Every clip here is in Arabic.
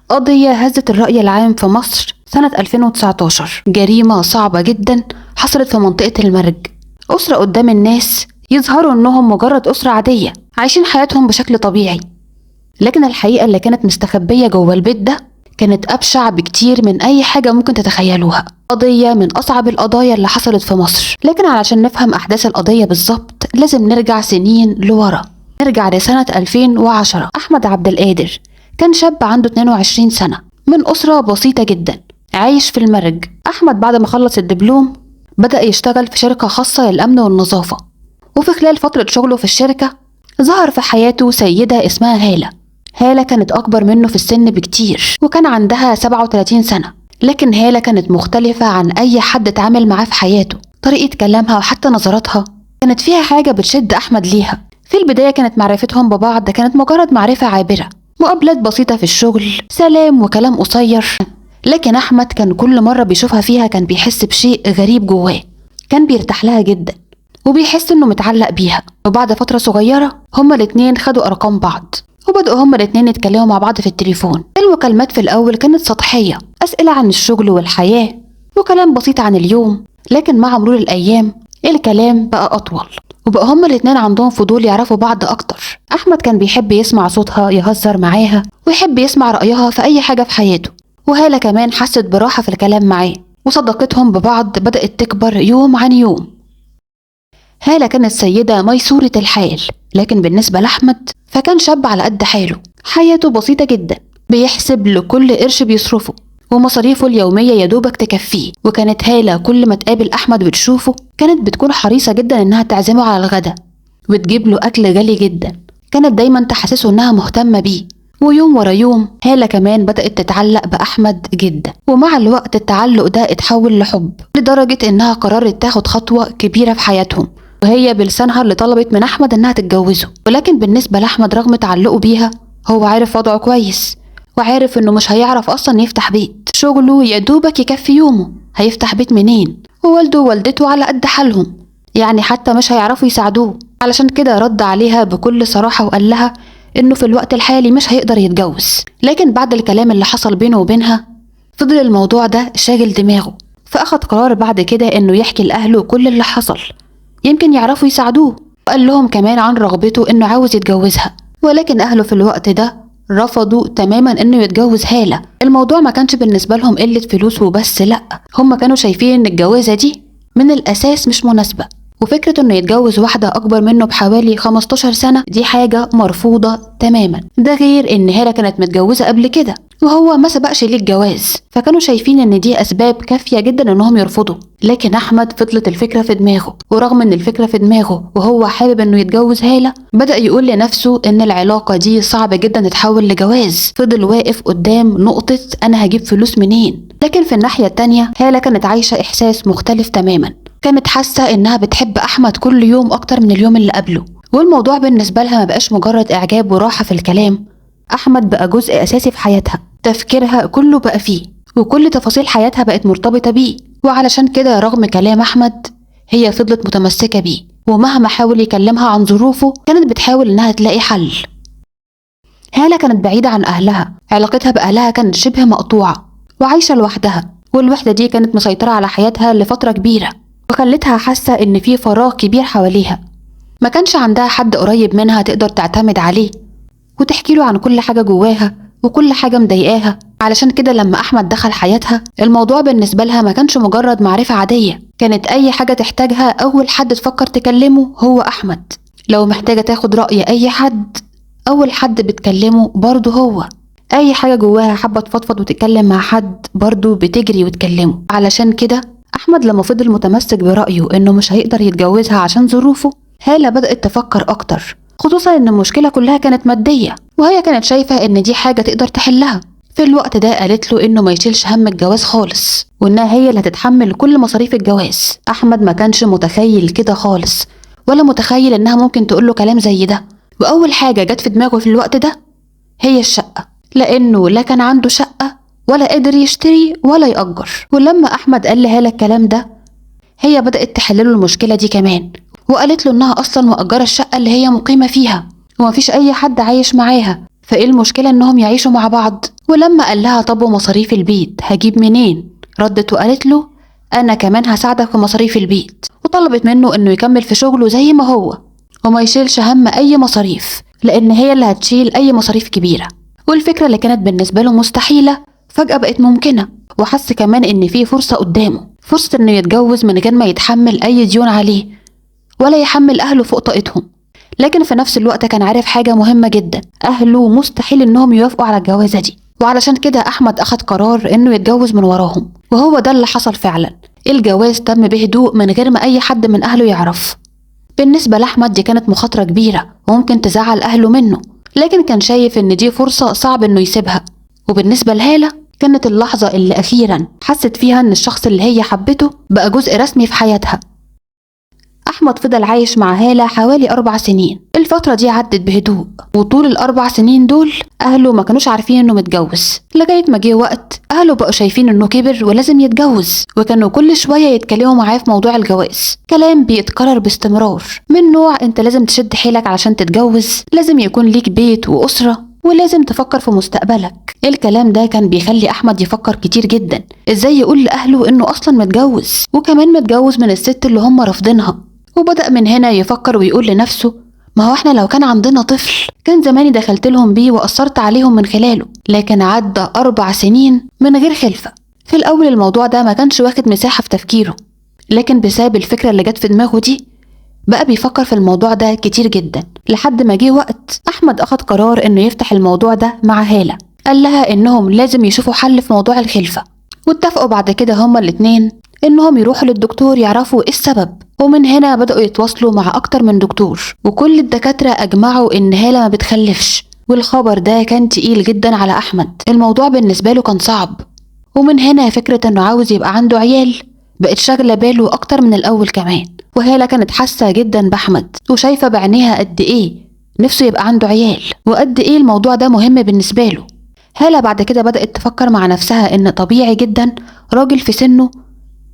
قضية هزت الرأي العام في مصر سنة 2019. جريمة صعبة جدا حصلت في منطقة المرج. أسرة قدام الناس يظهروا إنهم مجرد أسرة عادية عايشين حياتهم بشكل طبيعي، لكن الحقيقة اللي كانت مستخبية جوه البيت ده كانت أبشع بكتير من أي حاجة ممكن تتخيلوها. قضية من أصعب القضايا اللي حصلت في مصر، لكن علشان نفهم أحداث القضية بالظبط لازم نرجع سنين لورا. نرجع لسنة 2010. أحمد عبد القادر كان شاب عنده 22 سنة من أسرة بسيطة جدا عايش في المرج. أحمد بعد ما خلص الدبلوم بدأ يشتغل في شركة خاصة للأمن والنظافة، وفي خلال فترة شغله في الشركة ظهر في حياته سيدة اسمها هالة. هالة كانت أكبر منه في السن بكتير وكان عندها 37 سنة، لكن هالة كانت مختلفة عن أي حد اتعامل معاه في حياته. طريقة كلامها وحتى نظراتها كانت فيها حاجة بتشد أحمد ليها. في البداية كانت معرفتهم ببعض كانت مجرد معرفة عابرة، مقابلات بسيطة في الشغل، سلام وكلام قصير، لكن أحمد كان كل مرة بيشوفها فيها كان بيحس بشيء غريب جواه. كان بيرتاح لها جدا وبيحس إنه متعلق بيها. وبعد فترة صغيرة هما الاتنين خدوا أرقام بعض وبدأوا هما الاتنين يتكلموا مع بعض في التليفون. المكالمات في الأول كانت سطحية، أسئلة عن الشغل والحياة وكلام بسيط عن اليوم، لكن مع مرور الأيام الكلام بقى أطول وبقى هما الاتنين عندهم فضول يعرفوا بعض أكتر. أحمد كان بيحب يسمع صوتها، يهزر معاها ويحب يسمع رأيها في أي حاجة في حياته، وهالة كمان حست براحة في الكلام معاه، وصداقتهم ببعض بدأت تكبر يوم عن يوم. هالة كانت سيدة ميسورة الحال، لكن بالنسبة لأحمد فكان شاب على قد حاله، حياته بسيطة جدا، بيحسب لكل قرش بيصرفه ومصاريفه اليومية يدوبك تكفيه. وكانت هالة كل ما تقابل أحمد وتشوفه كانت بتكون حريصة جدا إنها تعزمه على الغدا وتجيب له أكل غالي جدا. كانت دايما تحسسه إنها مهتمة بيه. ويوم ورا يوم هالة كمان بدأت تتعلق بأحمد جدا، ومع الوقت التعلق ده اتحول لحب، لدرجة إنها قررت تاخد خطوة كبيرة في حياتهم، وهي بلسانها اللي طلبت من أحمد إنها تتجوزه. ولكن بالنسبة لأحمد رغم تعلقه بيها هو عارف وضعه كويس، وعارف إنه مش هيعرف أصلا يفتح بيت، شغله يدوبك يكفي يومه، هيفتح بيت منين؟ ووالده ووالدته على قد حالهم، يعني حتى مش هيعرفوا يساعدوه. علشان كده رد عليها بكل صراحة وقال لها إنه في الوقت الحالي مش هيقدر يتجوز. لكن بعد الكلام اللي حصل بينه وبينها فضل الموضوع ده شاغل دماغه، فأخد قرار بعد كده إنه يحكي لأهله كل اللي حصل، يمكن يعرفوا يساعدوه. وقال لهم كمان عن رغبته إنه عاوز يتجوزها، ولكن أهله في الوقت ده رفضوا تماما إنه يتجوز هالة. الموضوع ما كانش بالنسبة لهم قلة فلوس وبس، لأ، هم كانوا شايفين إن الجوازة دي من الأساس مش مناسبة، وفكرة إنه يتجوز واحدة أكبر منه بحوالي 15 سنة دي حاجة مرفوضة تماما. ده غير إن هالة كانت متجوزة قبل كده وهو ما سبقش ليه الجواز، فكانوا شايفين إن دي أسباب كافية جدا إنهم يرفضوا. لكن أحمد فضلت الفكرة في دماغه، ورغم إن الفكرة في دماغه وهو حابب إنه يتجوز هالة بدأ يقول لنفسه إن العلاقة دي صعب جدا تتحول لجواز. فضل واقف قدام نقطة أنا هجيب فلوس منين. لكن في الناحية التانية هالة كانت عايشة إحساس مختلف تماما، كانت حاسة إنها بتحب أحمد كل يوم أكتر من اليوم اللي قبله، والموضوع بالنسبة لها ما بقاش مجرد إعجاب وراحة في الكلام. أحمد بقى جزء أساسي في حياتها، تفكيرها كله بقى فيه، وكل تفاصيل حياتها بقت مرتبطة بيه. وعلشان كده رغم كلام أحمد هي فضلت متمسكة بيه، ومهما حاول يكلمها عن ظروفه كانت بتحاول إنها تلاقي حل. هالة كانت بعيدة عن أهلها، علاقتها بأهلها كانت شبه مقطوعة وعايشة لوحدها، والوحدة دي كانت مسيطرة على حياتها لفترة كبيرة وخلتها حاسة إن في فراغ كبير حواليها. ما كانش عندها حد قريب منها تقدر تعتمد عليه وتحكي له عن كل حاجة جواها وكل حاجة مضايقاها. علشان كده لما أحمد دخل حياتها الموضوع بالنسبة لها ما كانش مجرد معرفة عادية، كانت أي حاجة تحتاجها أول حد تفكر تكلمه هو أحمد. لو محتاجة تاخد رأي أي حد أول حد بتكلمه برضه هو. أي حاجة جواها حابة تفضفض وتتكلم مع حد برضه بتجري وتكلمه. علشان كده أحمد لما فضل متمسك برأيه إنه مش هيقدر يتجوزها عشان ظروفه، هالة بدأت تفكر أكتر، خصوصا إن المشكلة كلها كانت مادية وهي كانت شايفة إن دي حاجة تقدر تحلها. في الوقت ده قالت له إنه ما يشيلش هم الجواز خالص وإنها هي اللي هتتحمل كل مصاريف الجواز. أحمد ما كانش متخيل كده خالص، ولا متخيل إنها ممكن تقوله كلام زي ده. وأول حاجة جت في دماغه في الوقت ده هي الشقة، لأنه لا كان عنده شقة ولا قادر يشتري ولا يأجر. ولما أحمد قال لهالة الكلام ده هي بدأت تحلله المشكلة دي كمان، وقالت له إنها أصلا مأجرة الشقة اللي هي مقيمة فيها ومفيش أي حد عايش معاها، فايه المشكلة انهم يعيشوا مع بعض؟ ولما قال لها طب ومصاريف البيت هجيب منين؟ ردت وقالت له انا كمان هساعدك في مصاريف البيت، وطلبت منه انه يكمل في شغله زي ما هو وما يشيلش هم اي مصاريف، لان هي اللي هتشيل اي مصاريف كبيرة. والفكرة اللي كانت بالنسبة له مستحيلة فجأة بقت ممكنة، وحس كمان ان في فرصة قدامه، فرصة انه يتجوز من غير ما يتحمل اي ديون عليه ولا يحمل اهله فوق طاقتهم. لكن في نفس الوقت كان عارف حاجة مهمة جدا، اهله مستحيل انهم يوافقوا على الجوازة دي، وعلشان كده احمد اخد قرار انه يتجوز من وراهم. وهو ده اللي حصل فعلا، الجواز تم بهدوء من غير ما اي حد من اهله يعرف. بالنسبة لأحمد دي كانت مخاطرة كبيرة وممكن تزعل أهله منه، لكن كان شايف إن دي فرصة صعب إنه يسيبها. وبالنسبة لهالة كانت اللحظة اللي أخيرا حست فيها إن الشخص اللي هي حبته بقى جزء رسمي في حياتها. أحمد فضل عايش مع هالة حوالي 4 سنين، الفترة دي عدت بهدوء، وطول ال4 سنين دول أهله ما كانوش عارفين إنه متجوز، لغاية ما جه وقت أهله بقوا شايفين إنه كبر ولازم يتجوز، وكانوا كل شوية يتكلموا معاه في موضوع الجواز، كلام بيتكرر باستمرار من نوع أنت لازم تشد حيلك علشان تتجوز، لازم يكون ليك بيت وأسرة، ولازم تفكر في مستقبلك. الكلام ده كان بيخلي أحمد يفكر كتير جدا إزاي يقول لأهله إنه أصلا متجوز، وكمان متجوز من الست اللي هم رافضينها. وبدأ من هنا يفكر ويقول لنفسه ما هو احنا لو كان عندنا طفل كان زماني دخلت لهم بيه وأثرت عليهم من خلاله، لكن عدى 4 سنين من غير خلفة. في الأول الموضوع ده ما كانش واخد مساحة في تفكيره، لكن بسبب الفكرة اللي جت في دماغه دي بقى بيفكر في الموضوع ده كتير جدا، لحد ما جه وقت أحمد أخد قرار إنه يفتح الموضوع ده مع هالة. قال لها إنهم لازم يشوفوا حل في موضوع الخلفة، واتفقوا بعد كده هما الاتنين إنهم يروحوا للدكتور يعرفوا إيه السبب. ومن هنا بدأوا يتواصلوا مع أكتر من دكتور، وكل الدكاترة أجمعوا إن هالة ما بتخلفش، والخبر ده كان تقيل جدا على أحمد. الموضوع بالنسبة له كان صعب، ومن هنا فكرة إنه عاوز يبقى عنده عيال بقت شاغلة باله أكتر من الأول كمان. وهالة كانت حاسة جدا بأحمد وشايفة بعينيها قد إيه نفسه يبقى عنده عيال، وقد إيه الموضوع ده مهم بالنسبة له. هالة بعد كده بدأت تفكر مع نفسها إن طبيعي جدا راجل في سنه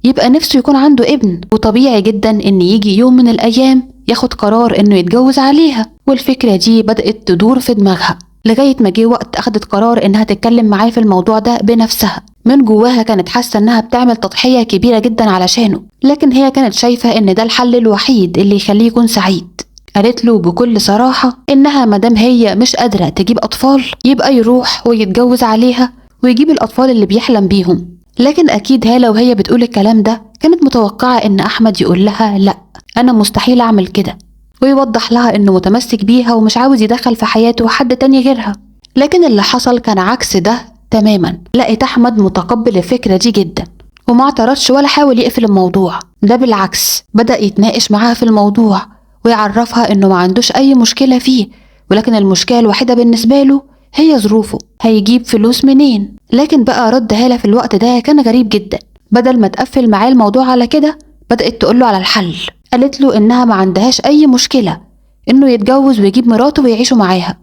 يبقى نفسه يكون عنده ابن، وطبيعي جدا إن يجي يوم من الأيام ياخد قرار إنه يتجوز عليها. والفكرة دي بدأت تدور في دماغها لغاية ما جه وقت أخدت قرار إنها تتكلم معاه في الموضوع ده بنفسها. من جواها كانت حاسة إنها بتعمل تضحية كبيرة جدا علشانه، لكن هي كانت شايفة إن ده الحل الوحيد اللي يخليه يكون سعيد. قالت له بكل صراحة إنها مادام هي مش قادرة تجيب أطفال يبقى يروح ويتجوز عليها ويجيب الأطفال اللي بيحلم بيهم. لكن أكيد هالة وهي بتقول الكلام ده كانت متوقعة إن أحمد يقول لها لأ أنا مستحيل أعمل كده، ويوضح لها إنه متمسك بيها ومش عاوز يدخل في حياته حد تاني غيرها. لكن اللي حصل كان عكس ده تماما. لقيت أحمد متقبل الفكرة دي جدا وما اعترضش ولا حاول يقفل الموضوع، ده بالعكس بدأ يتناقش معاها في الموضوع ويعرفها إنه ما عندوش أي مشكلة فيه، ولكن المشكلة الوحيدة بالنسبة له هي ظروفه، هيجيب فلوس منين. لكن بقى رد هالة في الوقت ده كان غريب جدا، بدل ما تقفل معاه الموضوع على كده بدأت تقوله على الحل. قالت له إنها ما عندهاش أي مشكلة إنه يتجوز ويجيب مراته ويعيشوا معاها.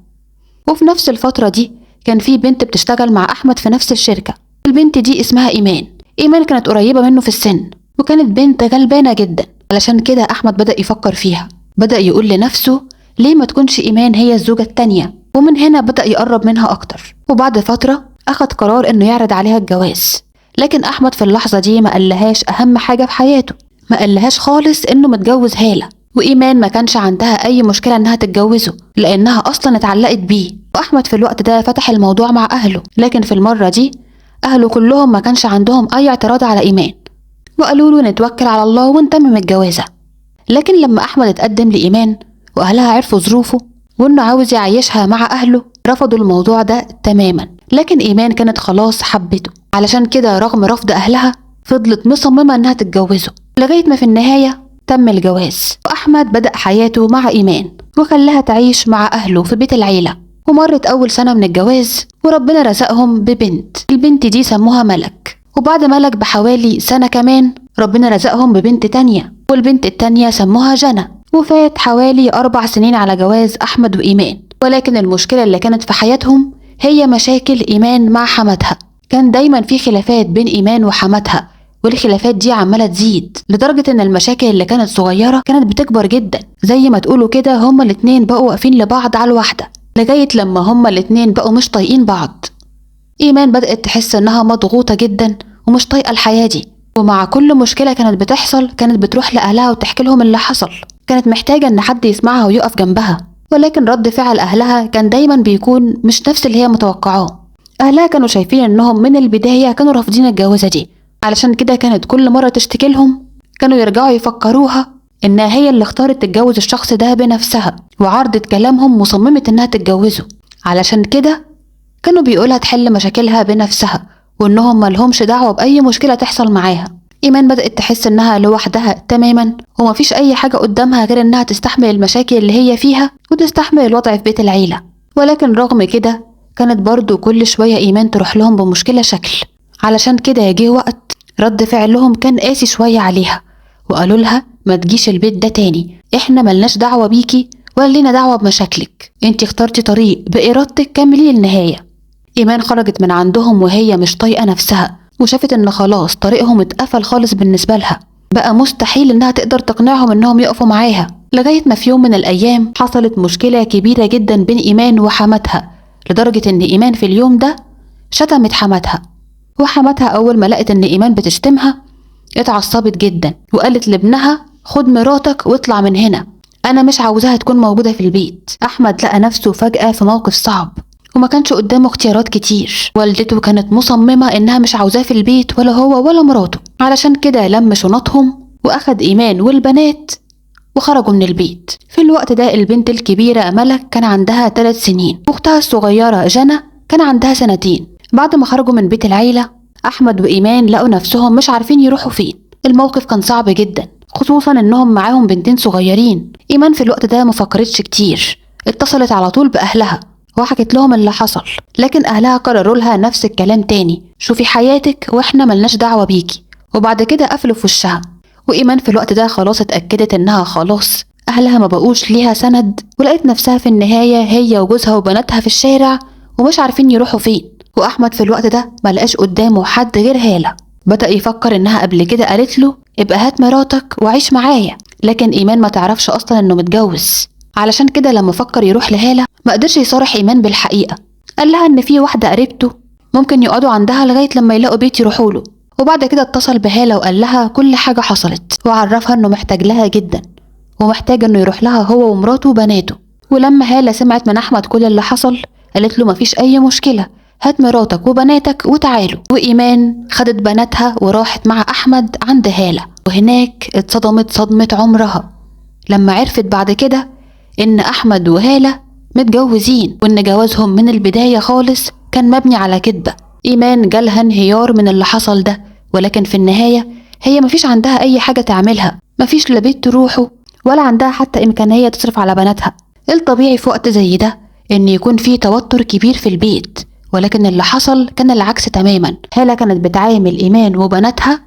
وفي نفس الفترة دي كان في بنت بتشتغل مع أحمد في نفس الشركة، البنت دي اسمها إيمان. إيمان كانت قريبة منه في السن وكانت بنت غلبانة جدا، علشان كده أحمد بدأ يفكر فيها، بدأ يقول لنفسه ليه ما تكونش إيمان هي الزوجة التانية، ومن هنا بدأ يقرب منها أكتر. وبعد فترة أخد قرار إنه يعرض عليها الجواز، لكن أحمد في اللحظة دي ما قالهاش أهم حاجة في حياته، ما قالهاش خالص إنه متجوز هالة. وإيمان ما كانش عندها أي مشكلة إنها تتجوزه لأنها أصلا اتعلقت بيه. وأحمد في الوقت ده فتح الموضوع مع أهله، لكن في المرة دي أهله كلهم ما كانش عندهم أي اعتراض على إيمان، وقالوا له نتوكل على الله ونتمم الجوازة. لكن لما أحمد اتقدم لإيمان وأهلها عرفوا ظروفه وإنه عاوز يعيشها مع أهله رفضوا الموضوع ده تماما. لكن إيمان كانت خلاص حبته، علشان كده رغم رفض أهلها فضلت مصممة إنها تتجوزه، لغاية ما في النهاية تم الجواز. وأحمد بدأ حياته مع إيمان وخلاها تعيش مع أهله في بيت العيلة. ومرت أول سنة من الجواز وربنا رزقهم ببنت، البنت دي سموها ملك. وبعد ملك بحوالي سنة كمان ربنا رزقهم ببنت تانية، والبنت التانية سموها جنى. وفات حوالي 4 سنين على جواز أحمد وإيمان، ولكن المشكلة اللي كانت في حياتهم هي مشاكل إيمان مع حماتها. كان دايما في خلافات بين إيمان وحماتها، والخلافات دي عمالة تزيد لدرجة ان المشاكل اللي كانت صغيرة كانت بتكبر جدا، زي ما تقولوا كده هما الاتنين بقوا واقفين لبعض على الواحدة. لغاية لما هما الاتنين بقوا مش طايقين بعض. إيمان بدأت تحس إنها مضغوطة جدا ومش طايقة الحياة دي، ومع كل مشكلة كانت بتحصل كانت بتروح لأهلها وتحكي لهم اللي حصل. كانت محتاجة إن حد يسمعها ويقف جنبها، ولكن رد فعل أهلها كان دايما بيكون مش نفس اللي هي متوقعاه. أهلها كانوا شايفين إنهم من البداية كانوا رافضين الجوازة دي، علشان كده كانت كل مرة تشتكي لهم كانوا يرجعوا يفكروها إنها هي اللي اختارت تتجوز الشخص ده بنفسها، وعرضت كلامهم مصممة إنها تتجوزه. علشان كده كانوا بيقولها تحل مشاكلها بنفسها، وإنهم ملهمش دعوة بأي مشكلة تحصل معاها. إيمان بدأت تحس إنها لوحدها تماما، ومفيش أي حاجة قدامها غير إنها تستحمل المشاكل اللي هي فيها وتستحمل الوضع في بيت العيلة. ولكن رغم كده كانت برضو كل شوية إيمان تروح لهم بمشكلة شكل. علشان كده جه وقت رد فعلهم كان قاسي شوية عليها، وقالوا لها ما تجيش البيت ده تاني، احنا ملناش دعوة بيكي ولا لينا دعوة بمشاكلك، انتي اخترتي طريق بإرادتك كملي للنهاية. إيمان خرجت من عندهم وهي مش طايقة نفسها، وشافت ان خلاص طريقهم اتقفل خالص بالنسبة لها، بقى مستحيل انها تقدر تقنعهم انهم يقفوا معاها. لغاية ما في يوم من الأيام حصلت مشكلة كبيرة جدا بين إيمان وحماتها، لدرجة ان إيمان في اليوم ده شتمت حماتها. وحماتها أول ما لقت ان إيمان بتشتمها اتعصبت جدا، وقالت لابنها خد مراتك واطلع من هنا، انا مش عاوزاها تكون موجودة في البيت. احمد لقى نفسه فجأة في موقف صعب، وما كانش قدامه اختيارات كتير. والدته كانت مصممة انها مش عاوزاه في البيت ولا هو ولا مراته، علشان كده لم شنطهم واخد إيمان والبنات وخرجوا من البيت. في الوقت ده البنت الكبيرة ملك كان عندها 3 سنين، واختها الصغيرة جنى كان عندها 2 سنين. بعد ما خرجوا من بيت العيلة أحمد وإيمان لقوا نفسهم مش عارفين يروحوا فين. الموقف كان صعب جدا، خصوصا إنهم معاهم بنتين صغيرين. إيمان في الوقت ده مفكرتش كتير، اتصلت على طول بأهلها وحكت لهم اللي حصل. لكن أهلها قرروا لها نفس الكلام تاني، شوفي حياتك وإحنا ملناش دعوة بيكي، وبعد كده قفلوا في وشها. وإيمان في الوقت ده خلاص اتأكدت إنها خلاص أهلها ما بقوش ليها سند، ولقيت نفسها في النهاية هي وجوزها وبناتها في الشارع ومش عارفين يروحوا فين. وأحمد في الوقت ده ملقاش قدامه حد غير هالة. بدأ يفكر إنها قبل كده قالت له ابقى هات مراتك وعيش معايا، لكن إيمان ما تعرفش أصلا إنه متجوز. علشان كده لما فكر يروح لهالة ما قدرش يصارح إيمان بالحقيقة، قال لها إن في واحدة قريبته ممكن يقعدوا عندها لغاية لما يلاقوا بيت يروحوا له. وبعد كده اتصل بهالة وقال لها كل حاجة حصلت، وعرفها إنه محتاج لها جدا ومحتاج إنه يروح لها هو ومراته وبناته. ولما هالة سمعت من أحمد كل اللي حصل قالت له مفيش أي مشكلة، هات مراتك وبناتك وتعالوا. وإيمان خدت بناتها وراحت مع أحمد عند هالة، وهناك اتصدمت صدمة عمرها لما عرفت بعد كده إن أحمد وهالة متجوزين، وإن جوازهم من البداية خالص كان مبني على كذبة. إيمان جالها انهيار من اللي حصل ده، ولكن في النهاية هي مفيش عندها أي حاجة تعملها، مفيش لا بيت تروحه ولا عندها حتى إمكانية تصرف على بناتها. الطبيعي في وقت زي ده إن يكون فيه توتر كبير في البيت، ولكن اللي حصل كان العكس تماما. هالة كانت بتعامل إيمان وبناتها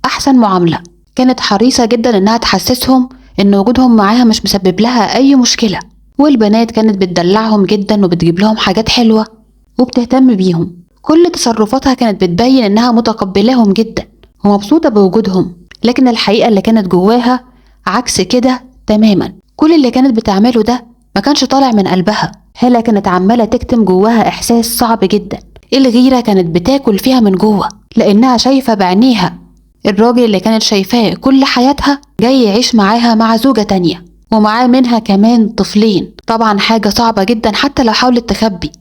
أحسن معاملة، كانت حريصة جدا إنها تحسسهم إن وجودهم معاها مش مسبب لها أي مشكلة. والبنات كانت بتدلعهم جدا وبتجيب لهم حاجات حلوة وبتهتم بيهم. كل تصرفاتها كانت بتبين إنها متقبلاهم جدا ومبسوطة بوجودهم، لكن الحقيقة اللي كانت جواها عكس كده تماما. كل اللي كانت بتعمله ده ما كانش طالع من قلبها. هالة كانت عمالة تكتم جواها إحساس صعب جدا، الغيرة كانت بتاكل فيها من جوه، لأنها شايفة بعينيها الراجل اللي كانت شايفاه كل حياتها جاي يعيش معاها مع زوجة تانية، ومعاه منها كمان طفلين. طبعا حاجة صعبة جدا حتى لو حاولت تخبي.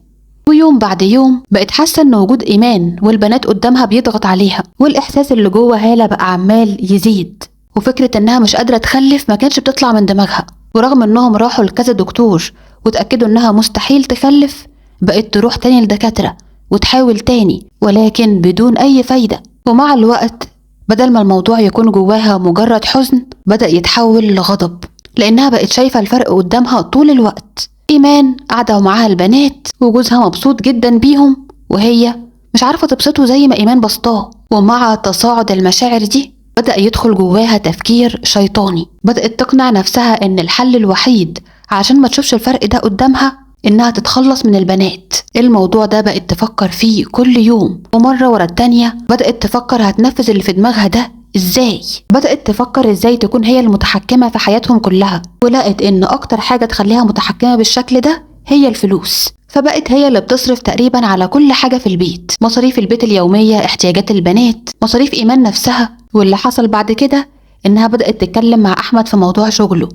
ويوم بعد يوم بقت حاسة ان وجود إيمان والبنات قدامها بيضغط عليها، والإحساس اللي جوه هالة بقى عمال يزيد، وفكرة انها مش قادرة تخلف ما كانش بتطلع من دماغها. ورغم انهم راحوا لكذا دكتور وتأكدوا انها مستحيل تخلف، بقت تروح تاني لدكاترة وتحاول تاني، ولكن بدون أي فايدة. ومع الوقت بدل ما الموضوع يكون جواها مجرد حزن بدأ يتحول لغضب، لأنها بقت شايفة الفرق قدامها طول الوقت. إيمان قاعدة ومعاها البنات وجوزها مبسوط جدا بيهم، وهي مش عارفة تبسطه زي ما إيمان بسطاه. ومع تصاعد المشاعر دي بدأ يدخل جواها تفكير شيطاني. بدأت تقنع نفسها إن الحل الوحيد عشان ما تشوفش الفرق ده قدامها إنها تتخلص من البنات. الموضوع ده بقت تفكر فيه كل يوم، ومرة ورا التانية بدأت تفكر هتنفذ اللي في دماغها ده إزاي. بدأت تفكر إزاي تكون هي المتحكمة في حياتهم كلها، ولقت إن أكتر حاجة تخليها متحكمة بالشكل ده هي الفلوس، فبقت هي اللي بتصرف تقريبا على كل حاجة في البيت، مصاريف البيت اليومية، احتياجات البنات، مصاريف إيمان نفسها. واللي حصل بعد كده إنها بدأت تتكلم مع أحمد في موضوع شغله.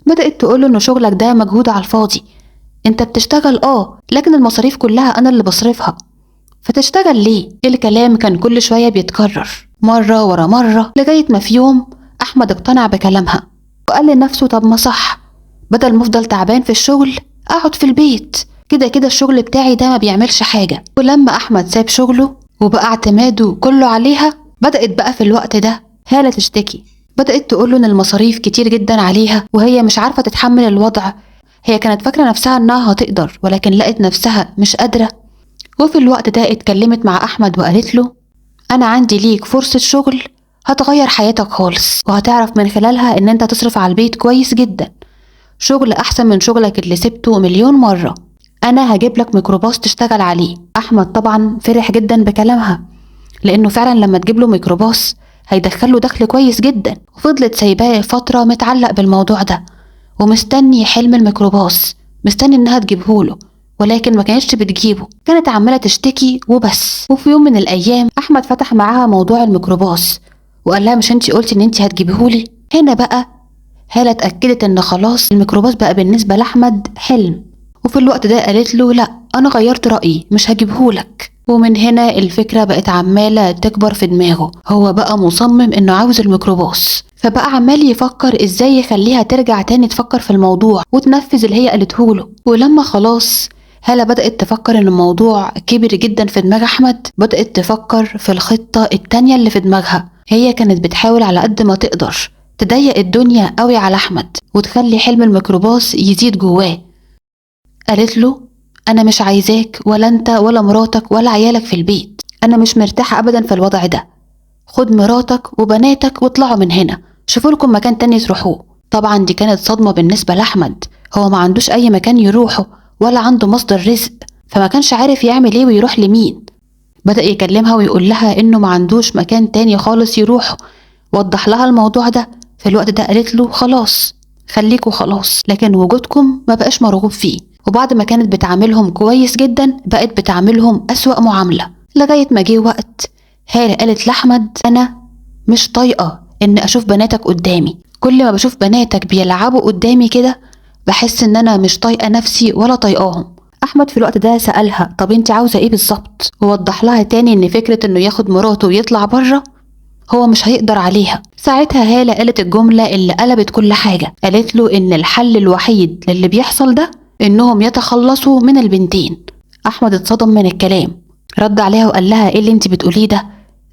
بدأت تقوله إن شغلك ده مجهود على الفاضي، انت بتشتغل لكن المصاريف كلها أنا اللي بصرفها، فتشتغل ليه؟ الكلام كان كل شوية بيتكرر مرة ورا مرة، لغاية ما في يوم أحمد اقتنع بكلامها وقال لنفسه طب ما صح، بدل ما افضل تعبان في الشغل اقعد في البيت، كده كده الشغل بتاعي ده ما بيعملش حاجة. ولما أحمد ساب شغله وبقى اعتماده كله عليها، بدأت بقى في الوقت ده هالة تشتكي. بدأت تقوله إن المصاريف كتير جدا عليها وهي مش عارفة تتحمل الوضع. هي كانت فاكرة نفسها إنها هتقدر، ولكن لقت نفسها مش قادرة. وفي الوقت ده اتكلمت مع أحمد وقالت له أنا عندي ليك فرصة شغل هتغير حياتك خالص، وهتعرف من خلالها إن أنت تصرف على البيت كويس جدا، شغل أحسن من شغلك اللي سبته مليون مرة. أنا هجيب لك ميكروباص تشتغل عليه. أحمد طبعا فرح جدا بكلامها، لأنه فعلا لما تجيب له ميكروباص هيدخله دخل كويس جدا. وفضلت سايباه فترة متعلق بالموضوع ده ومستني حلم الميكروباص، مستني إنها تجيبهوله، ولكن ما كانتش بتجيبه، كانت عمالة تشتكي وبس. وفي يوم من الأيام أحمد فتح معاها موضوع الميكروباص وقال لها مش انتي قلتي إن انتي هتجيبهولي؟ هنا بقى هالة اتأكدت إن خلاص الميكروباص بقى بالنسبة لأحمد حلم. وفي الوقت ده قالت له لا أنا غيرت رأيي مش هجيبهولك. ومن هنا الفكرة بقت عمالة تكبر في دماغه، هو بقى مصمم إنه عاوز الميكروباص، فبقى عمال يفكر إزاي يخليها ترجع تاني تفكر في الموضوع وتنفذ اللي هي قالته. ولما خلاص هالة بدأت تفكر إن الموضوع كبر جدا في دماغ أحمد، بدأت تفكر في الخطة التانية اللي في دماغها. هي كانت بتحاول على قد ما تقدر تضيق الدنيا قوي على أحمد وتخلي حلم الميكروباص يزيد جواه. قالت له أنا مش عايزاك ولا أنت ولا مراتك ولا عيالك في البيت، أنا مش مرتاحة أبدا في الوضع ده، خد مراتك وبناتك واطلعوا من هنا، شوفوا لكم مكان تاني تروحوه. طبعا دي كانت صدمة بالنسبة لأحمد، هو ما عندوش أي مكان يروحه ولا عنده مصدر رزق، فما كانش عارف يعمل ايه ويروح لمين. بدأ يكلمها ويقول لها إنه ما عندوش مكان تاني خالص يروحه، وضح لها الموضوع ده. في الوقت ده قالت له خلاص خليكوا خلاص، لكن وجودكم ما بقاش مرغوب فيه. وبعد ما كانت بتعاملهم كويس جدا بقت بتعاملهم أسوأ معاملة، لغاية ما جه وقت هالة قالت لأحمد أنا مش طايقة إن أشوف بناتك قدامي، كل ما بشوف بناتك بيلعبوا قدامي كده بحس إن أنا مش طايقة نفسي ولا طايقاهم. أحمد في الوقت ده سألها طب انت عاوزة ايه بالظبط، ووضح لها تاني إن فكرة إنه ياخد مراته ويطلع بره هو مش هيقدر عليها. ساعتها هالة قالت الجملة اللي قلبت كل حاجة، قالت له إن الحل الوحيد للي بيحصل ده إنهم يتخلصوا من البنتين. أحمد اتصدم من الكلام، رد عليها وقال لها ايه اللي انت بتقوليه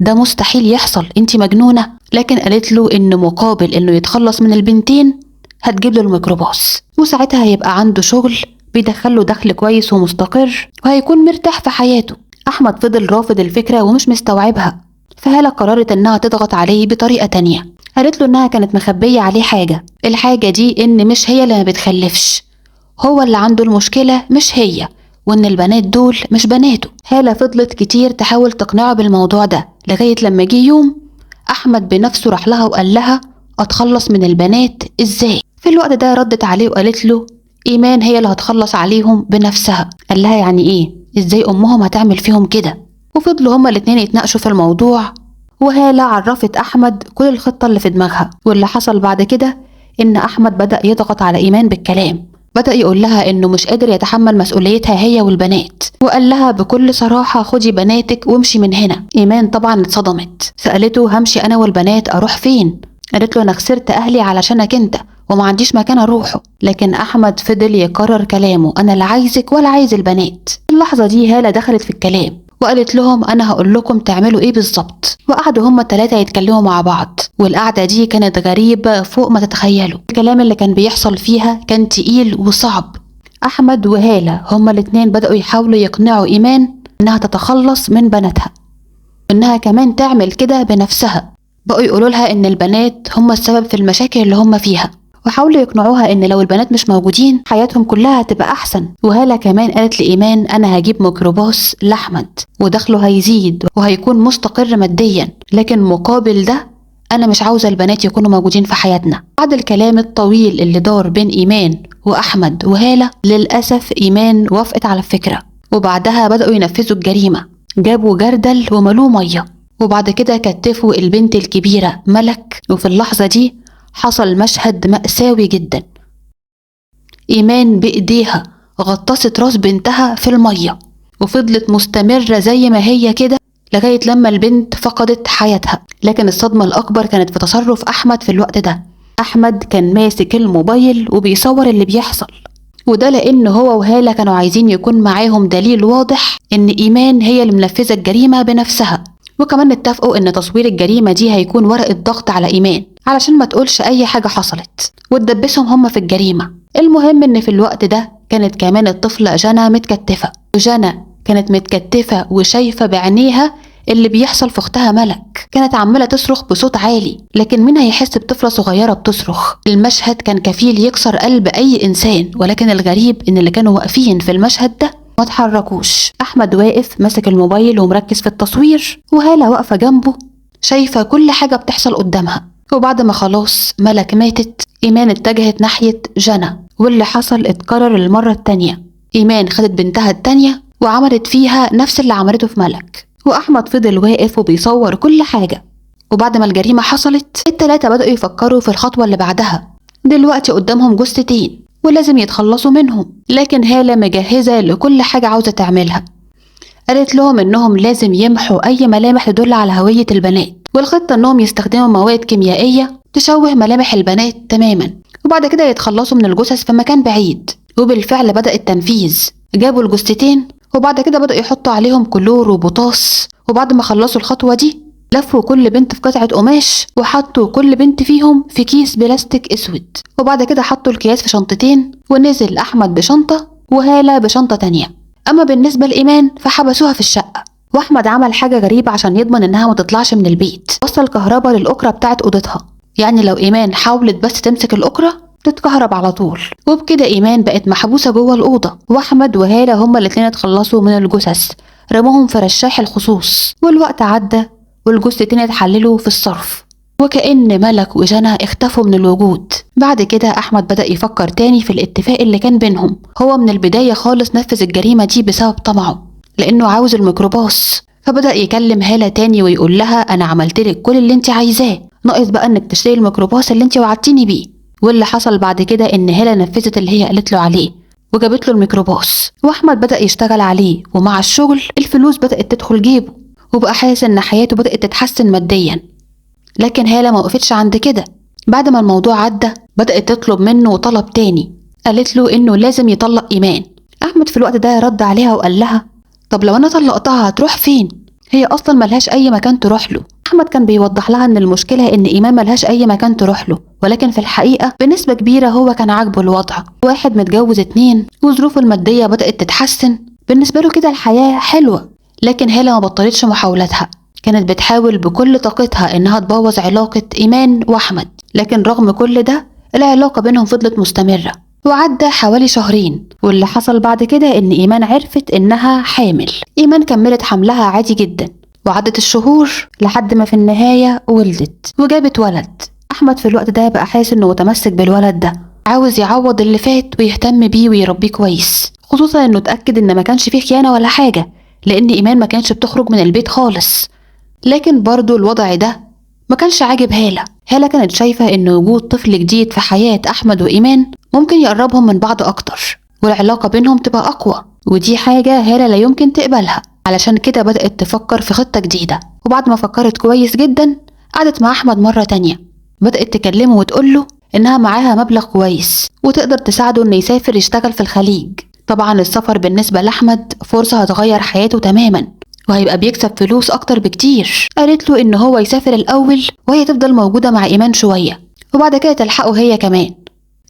ده مستحيل يحصل، انت مجنونة. لكن قالت له إن مقابل إنه يتخلص من البنتين هتجيب له الميكروباص، وساعتها هيبقى عنده شغل بيدخله دخل كويس ومستقر وهيكون مرتاح في حياته. أحمد فضل رافض الفكرة ومش مستوعبها، فهالة قررت إنها تضغط عليه بطريقة تانية. قالت له إنها كانت مخبية عليه حاجة، الحاجة دي إن مش هي اللي ما بتخلفش، هو اللي عنده المشكلة مش هي، وإن البنات دول مش بناته. هالة فضلت كتير تحاول تقنعه بالموضوع ده، لغاية لما جه يوم أحمد بنفسه راح لها وقال لها أتخلص من البنات إزاي؟ في الوقت ده ردت عليه وقالت له إيمان هي اللي هتخلص عليهم بنفسها. قال لها يعني إيه؟ إزاي أمهم هتعمل فيهم كده؟ وفضلوا هما الاتنين يتناقشوا في الموضوع، وهالة عرفت أحمد كل الخطة اللي في دماغها. واللي حصل بعد كده إن أحمد بدأ يضغط على إيمان بالكلام، بدأ يقول لها إنه مش قادر يتحمل مسؤوليتها هي والبنات، وقال لها بكل صراحة خدي بناتك وامشي من هنا. إيمان طبعا اتصدمت، سألته همشي أنا والبنات أروح فين؟ قالت له أنا خسرت أهلي علشانك أنت وما عنديش مكان أروحه. لكن أحمد فضل يكرر كلامه أنا لا عايزك ولا عايز البنات. في اللحظة دي هالة دخلت في الكلام وقالت لهم أنا هقول لكم تعملوا إيه بالظبط. وقعدوا هما التلاتة يتكلموا مع بعض، والقعدة دي كانت غريبة فوق ما تتخيلوا. الكلام اللي كان بيحصل فيها كان تقيل وصعب. أحمد وهالة هما الاتنين بدأوا يحاولوا يقنعوا إيمان إنها تتخلص من بناتها، وإنها كمان تعمل كده بنفسها. بقوا يقولوا لها إن البنات هما السبب في المشاكل اللي هما فيها، وحاولوا يقنعوها إن لو البنات مش موجودين حياتهم كلها هتبقى أحسن. وهالة كمان قالت لإيمان أنا هجيب ميكروباص لأحمد ودخله هيزيد وهيكون مستقر ماديا، لكن مقابل ده أنا مش عاوزة البنات يكونوا موجودين في حياتنا. بعد الكلام الطويل اللي دار بين إيمان وأحمد وهالة، للأسف إيمان وافقت على الفكرة، وبعدها بدأوا ينفذوا الجريمة. جابوا جردل وملوه مية، وبعد كده كتفوا البنت الكبيرة ملك. وفي اللحظة دي حصل مشهد مأساوي جدا. إيمان بإيديها غطست راس بنتها في المية، وفضلت مستمرة زي ما هي كده لغاية لما البنت فقدت حياتها. لكن الصدمة الأكبر كانت في تصرف أحمد في الوقت ده. أحمد كان ماسك الموبايل وبيصور اللي بيحصل، وده لأن هو وهالة كانوا عايزين يكون معاهم دليل واضح إن إيمان هي اللي منفذة الجريمة بنفسها. وكمان اتفقوا إن تصوير الجريمة دي هيكون ورقة ضغط على إيمان علشان ما تقولش أي حاجة حصلت وتدبسهم هم في الجريمة. المهم إن في الوقت ده كانت كمان الطفلة جنى متكتفة، وجنى كانت متكتفة وشايفة بعينيها اللي بيحصل في اختها ملك. كانت عمالة تصرخ بصوت عالي، لكن مين هيحس بطفلة صغيرة بتصرخ؟ المشهد كان كفيل يكسر قلب أي إنسان، ولكن الغريب إن اللي كانوا واقفين في المشهد ده ما اتحركوش. أحمد واقف ماسك الموبايل ومركز في التصوير، وهالة واقفة جنبه شايفة كل حاجة بتحصل قدامها. وبعد ما خلاص ملك ماتت، إيمان اتجهت ناحية جنى، واللي حصل اتكرر المرة التانية. إيمان خدت بنتها التانية وعملت فيها نفس اللي عملته في ملك، وأحمد فضل واقف وبيصور كل حاجة. وبعد ما الجريمة حصلت، التلاتة بدأوا يفكروا في الخطوة اللي بعدها. دلوقتي قدامهم جثتين ولازم يتخلصوا منهم، لكن هالة مجهزة لكل حاجة عاوزة تعملها. قالت لهم إنهم لازم يمحوا أي ملامح تدل على هوية البنات، والخطة إنهم يستخدموا مواد كيميائية تشوه ملامح البنات تماما، وبعد كده يتخلصوا من الجثث في مكان بعيد. وبالفعل بدأ التنفيذ. جابوا الجثتين وبعد كده بدأوا يحطوا عليهم كلور وبوتاس، وبعد ما خلصوا الخطوة دي لفوا كل بنت في قطعة قماش وحطوا كل بنت فيهم في كيس بلاستيك اسود، وبعد كده حطوا الكياس في شنطتين، ونزل أحمد بشنطة وهالة بشنطة تانية. أما بالنسبة لإيمان فحبسوها في الشقة. وأحمد عمل حاجة غريبة عشان يضمن إنها ما تطلعش من البيت، وصل كهرباء للأكرة بتاعت أوضتها، يعني لو إيمان حاولت بس تمسك الأكرة تتكهرب على طول. وبكده إيمان بقت محبوسة جوه الأوضة، وأحمد وهالة هما الاتنين اتخلصوا من الجثث، رموهم في رشاح الخصوص. والوقت عدى والجثتين اتحللوا في الصرف، وكأن ملك وجنى اختفوا من الوجود. بعد كده أحمد بدأ يفكر تاني في الاتفاق اللي كان بينهم. هو من البداية خالص نفذ الجريمة دي بسبب طمعه، لأنه عاوز الميكروباص. فبدأ يكلم هالة تاني ويقول لها أنا عملتلك كل اللي انت عايزاه، ناقص بقى انك تشتري الميكروباص اللي انت وعدتيني بيه. واللي حصل بعد كده ان هالة نفذت اللي هي قالت له عليه وجابت له الميكروباص، واحمد بدأ يشتغل عليه، ومع الشغل الفلوس بدأت تدخل جيبه، وبقى حاسس ان حياته بدأت تتحسن ماديا. لكن هالة ما وقفتش عند كده. بعد ما الموضوع عدى بدأت تطلب منه طلب تاني، قالت له انه لازم يطلق ايمان. احمد في الوقت ده رد عليها وقال لها طب لو انا طلقتها هتروح فين؟ هي اصلا ملهاش اي مكان تروح له. احمد كان بيوضح لها ان المشكله ان ايمان ملهاش اي مكان تروح له، ولكن في الحقيقه بنسبه كبيره هو كان عاجبه الوضع، واحد متجوز 2 وظروفه الماديه بدات تتحسن، بالنسبه له كده الحياه حلوه. لكن هالة ما بطلتش محاولاتها، كانت بتحاول بكل طاقتها انها تبوظ علاقه ايمان واحمد. لكن رغم كل ده العلاقه بينهم فضلت مستمره. وعدى حوالي 2 شهر، واللي حصل بعد كده ان ايمان عرفت انها حامل. ايمان كملت حملها عادي جدا، وعدت الشهور لحد ما في النهاية ولدت وجابت ولد. أحمد في الوقت ده بقى حاسس إنه متمسك بالولد ده، عاوز يعوض اللي فات ويهتم بيه ويربيه كويس، خصوصا إنه اتأكد إن ما كانش فيه خيانة ولا حاجة، لأن إيمان ما كانش بتخرج من البيت خالص. لكن برضو الوضع ده ما كانش عاجب هالة. هالة كانت شايفة إن وجود طفل جديد في حياة أحمد وإيمان ممكن يقربهم من بعض أكتر، والعلاقة بينهم تبقى أقوى، ودي حاجة هالة لا يمكن تقبلها. علشان كده بدأت تفكر في خطة جديدة، وبعد ما فكرت كويس جدا قعدت مع أحمد مرة تانية، بدأت تكلمه وتقوله إنها معاها مبلغ كويس وتقدر تساعده إنه يسافر يشتغل في الخليج. طبعا السفر بالنسبة لأحمد فرصة هتغير حياته تماما، وهيبقى بيكسب فلوس أكتر بكتير. قالت له إن هو يسافر الأول وهي تفضل موجودة مع إيمان شوية، وبعد كده تلحقه هي كمان.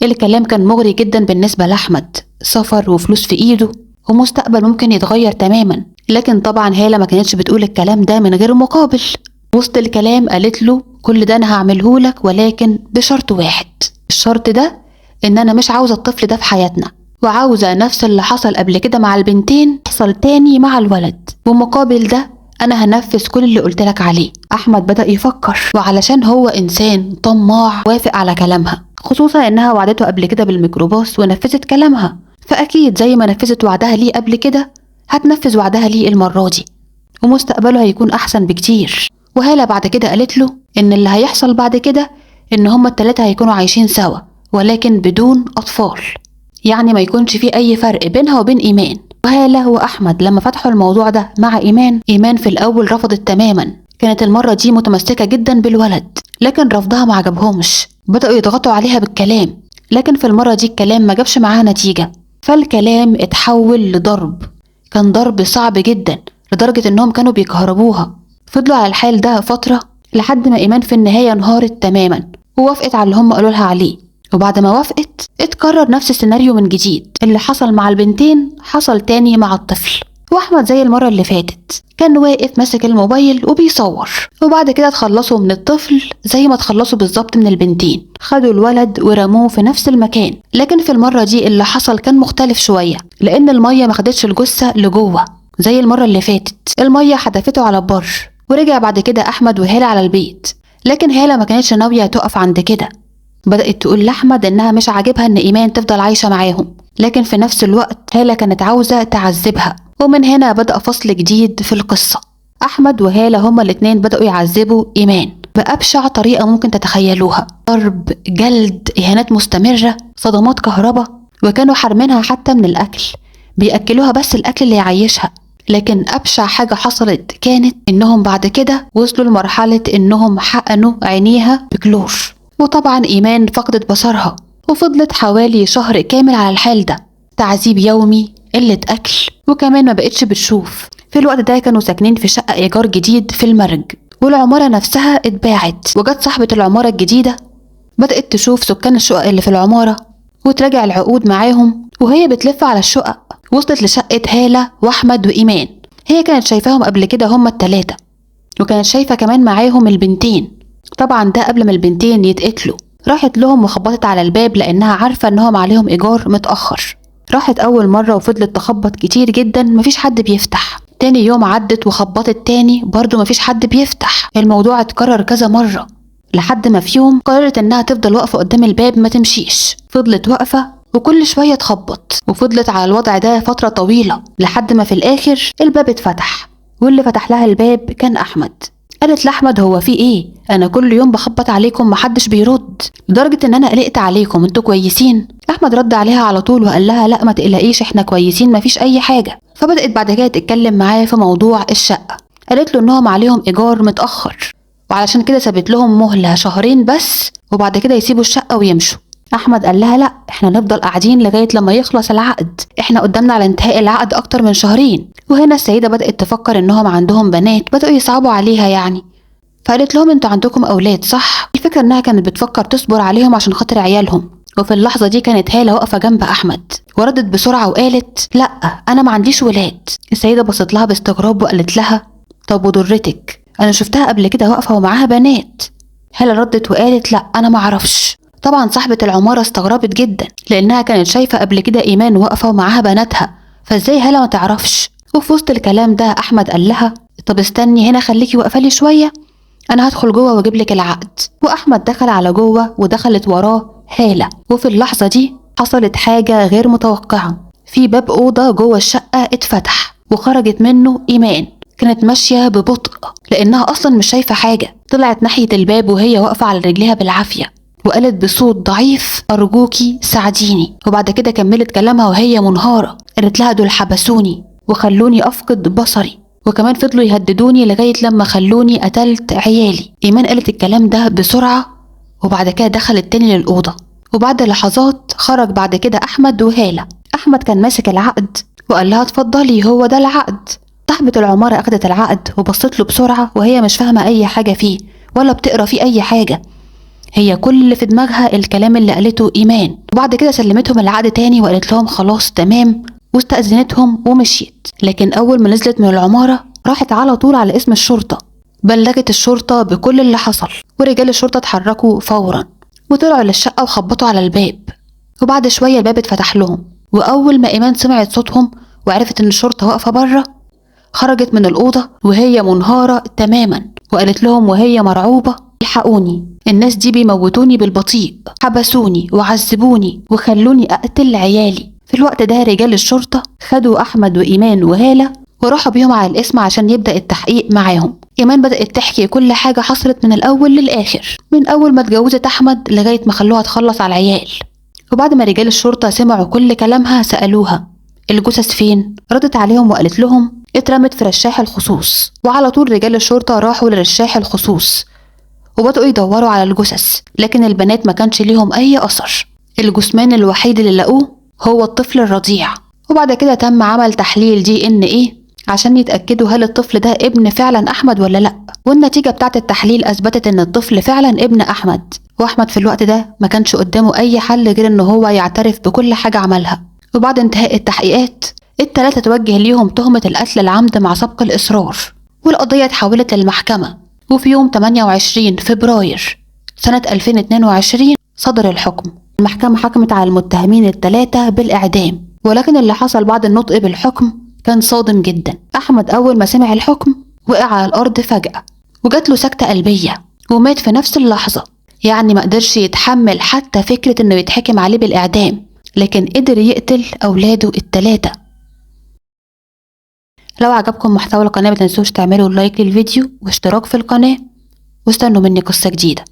الكلام كان مغري جدا بالنسبة لأحمد، سفر وفلوس في إيده ومستقبل ممكن يتغير تماما. لكن طبعا هالة ما كانتش بتقول الكلام ده من غير مقابل. وسط الكلام قالت له كل ده أنا هعمله لك، ولكن بشرط واحد. الشرط ده إن أنا مش عاوزة الطفل ده في حياتنا، وعاوزة نفس اللي حصل قبل كده مع البنتين يحصل تاني مع الولد، ومقابل ده انا هنفذ كل اللي قلتلك عليه. احمد بدأ يفكر، وعلشان هو انسان طماع وافق على كلامها، خصوصا انها وعدته قبل كده بالميكروباص ونفذت كلامها، فاكيد زي ما نفذت وعدها ليه قبل كده هتنفذ وعدها ليه المرة دي، ومستقبله هيكون احسن بكتير. وهالة بعد كده قالت له ان اللي هيحصل بعد كده ان هما التلاتة هيكونوا عايشين سوا ولكن بدون اطفال، يعني ما يكونش في اي فرق بينها وبين ايمان. وهالة واحمد لما فتحوا الموضوع ده مع ايمان في الاول رفضت تماما، كانت المرة دي متمسكة جدا بالولد، لكن رفضها ما عجبهمش، بدأوا يضغطوا عليها بالكلام، لكن في المرة دي الكلام ما جابش معاها نتيجة، فالكلام اتحول لضرب. كان ضرب صعب جدا لدرجة انهم كانوا بيكهربوها. فضلوا على الحال ده فترة لحد ما ايمان في النهاية انهارت تماما ووافقت على اللي هم قالوا لها عليه. وبعد ما وافقت اتكرر نفس السيناريو من جديد، اللي حصل مع البنتين حصل تاني مع الطفل. واحمد زي المرة اللي فاتت كان واقف ماسك الموبايل وبيصور، وبعد كده اتخلصوا من الطفل زي ما اتخلصوا بالظبط من البنتين، خدوا الولد ورموه في نفس المكان. لكن في المرة دي اللي حصل كان مختلف شوية، لان المية ما خدتش الجثة لجوه زي المرة اللي فاتت، المية حدفته على البر. ورجع بعد كده احمد وهالة على البيت، لكن هالة ما كانتش ناوية تقف عند كده، بدأت تقول لأحمد إنها مش عاجبها إن إيمان تفضل عايشة معاهم، لكن في نفس الوقت هالة كانت عاوزة تعذبها. ومن هنا بدأ فصل جديد في القصة. أحمد وهالة هما الاتنين بدأوا يعذبوا إيمان بأبشع طريقة ممكن تتخيلوها، ضرب، جلد، إهانات مستمرة، صدمات كهرباء، وكانوا حارمينها حتى من الأكل، بيأكلوها بس الأكل اللي يعيشها. لكن أبشع حاجة حصلت كانت إنهم بعد كده وصلوا لمرحلة إنهم حقنوا عينيها بكلور، وطبعا إيمان فقدت بصرها، وفضلت حوالي شهر كامل على الحال ده، تعذيب يومي، قلة أكل، وكمان ما بقتش بتشوف. في الوقت ده كانوا ساكنين في شقة إيجار جديد في المرج، والعمارة نفسها اتباعت، وجت صاحبة العمارة الجديدة بدأت تشوف سكان الشقق اللي في العمارة وتراجع العقود معاهم، وهي بتلف على الشقق وصلت لشقة هالة وأحمد وإيمان. هي كانت شايفاهم قبل كده هما التلاتة، وكانت شايفة كمان معاهم البنتين، طبعا ده قبل ما البنتين يتقتلوا. راحت لهم وخبطت على الباب لأنها عارفة إنهم عليهم إيجار متأخر. راحت أول مرة وفضلت تخبط كتير جدا، مفيش حد بيفتح. تاني يوم عدت وخبطت تاني، برضو مفيش حد بيفتح. الموضوع اتكرر كذا مرة لحد ما في يوم قررت إنها تفضل واقفة قدام الباب ما تمشيش. فضلت واقفة وكل شوية تخبط، وفضلت على الوضع ده فترة طويلة لحد ما في الآخر الباب اتفتح، واللي فتح لها الباب كان أحمد. قالت لأحمد هو في ايه؟ انا كل يوم بخبط عليكم محدش بيرد، لدرجة ان انا قلقت عليكم، انتوا كويسين؟ احمد رد عليها على طول وقال لها لا ما تقلقيش احنا كويسين مفيش اي حاجة. فبدأت بعد كده تتكلم معاه في موضوع الشقة، قالت له انهم عليهم ايجار متأخر، وعلشان كده سابت لهم مهلة شهرين بس وبعد كده يسيبوا الشقة ويمشوا. احمد قال لها لا احنا نفضل قاعدين لغاية لما يخلص العقد، احنا قدامنا على انتهاء العقد اكتر من شهرين. وهنا السيدة بدأت تفكر انهم عندهم بنات، بدأوا يصعبوا عليها يعني، فقالت لهم انتوا عندكم اولاد صح؟ الفكرة انها كانت بتفكر تصبر عليهم عشان خاطر عيالهم. وفي اللحظة دي كانت هالة واقفة جنب احمد وردت بسرعة وقالت لا انا ما عنديش ولاد. السيدة بصت لها باستغراب وقالت لها طب وضرتك؟ انا شفتها قبل كده واقفة ومعاها بنات. هالة ردت وقالت لا انا ما اعرفش. طبعا صاحبة العمارة استغربت جدا لانها كانت شايفة قبل كده ايمان واقفة ومعاها بناتها، فازاي هالة ما تعرفش؟ وفي وسط الكلام ده احمد قال لها طب استني هنا خليكي واقفة لي شوية، انا هدخل جوه واجيب لك العقد. واحمد دخل على جوه ودخلت وراه هالة. وفي اللحظة دي حصلت حاجة غير متوقعة، في باب أوضة جوه الشقة اتفتح وخرجت منه إيمان، كانت ماشية ببطء لأنها أصلا مش شايفة حاجة. طلعت ناحية الباب وهي واقفة على رجليها بالعافية وقالت بصوت ضعيف أرجوكي ساعديني. وبعد كده كملت كلامها وهي منهارة، قالت لها دول حبسوني وخلوني أفقد بصري، وكمان فضلوا يهددوني لغاية لما خلوني قتلت عيالي. إيمان قالت الكلام ده بسرعة وبعد كده دخلت تاني للأوضة. وبعد لحظات خرج بعد كده أحمد وهالة. أحمد كان ماسك العقد وقال لها اتفضلي هو ده العقد. صاحبة العمارة أخدت العقد وبصت له بسرعة وهي مش فاهمة أي حاجة فيه ولا بتقرأ فيه أي حاجة، هي كل اللي في دماغها الكلام اللي قالته إيمان. وبعد كده سلمتهم العقد تاني وقالت لهم خلاص تمام واستأذنتهم ومشيت. لكن أول ما نزلت من العمارة راحت على طول على اسم الشرطة، بلغت الشرطة بكل اللي حصل، ورجال الشرطة اتحركوا فورا وطلعوا للشقة وخبطوا على الباب. وبعد شوية الباب اتفتح لهم، وأول ما إيمان سمعت صوتهم وعرفت إن الشرطة واقفة بره خرجت من الأوضة وهي منهارة تماما، وقالت لهم وهي مرعوبة: الحقوني، الناس دي بيموتوني بالبطيء، حبسوني وعذبوني وخلوني أقتل عيالي. في الوقت ده رجال الشرطة خدوا أحمد وإيمان وهالة وراحوا بيهم على القسم عشان يبدأ التحقيق معاهم. إيمان بدأت تحكي كل حاجة حصلت من الأول للآخر، من أول ما اتجوزت أحمد لغاية ما خلوها تخلص على العيال. وبعد ما رجال الشرطة سمعوا كل كلامها سألوها: الجثث فين؟ ردت عليهم وقالت لهم: اترمت في رشاح الخصوص. وعلى طول رجال الشرطة راحوا لرشاح الخصوص وبدأوا يدوروا على الجثث، لكن البنات ما كانش ليهم أي أثر. الجثمان الوحيد اللي لقوه هو الطفل الرضيع. وبعد كده تم عمل تحليل DNA عشان يتأكدوا هل الطفل ده ابن فعلا أحمد ولا لأ، والنتيجة بتاعت التحليل أثبتت إن الطفل فعلا ابن أحمد. وأحمد في الوقت ده ما كانش قدامه أي حل غير إن هو يعترف بكل حاجة عملها. وبعد انتهاء التحقيقات التلاتة توجه ليهم تهمة القتل العمد مع سبق الإصرار، والقضية اتحولت للمحكمة. وفي يوم 28 فبراير سنة 2022 صدر الحكم. المحكمة حكمت على المتهمين التلاتة بالإعدام، ولكن اللي حصل بعد النطق بالحكم كان صادم جدا. أحمد أول ما سمع الحكم وقع على الأرض فجأة وجات له سكتة قلبية ومات في نفس اللحظة. يعني ما قدرش يتحمل حتى فكرة إنه يتحكم عليه بالإعدام، لكن قدر يقتل أولاده التلاتة. لو عجبكم محتوى القناة متنسوش تعملوا لايك للفيديو واشتراك في القناة، واستنوا مني قصة جديدة.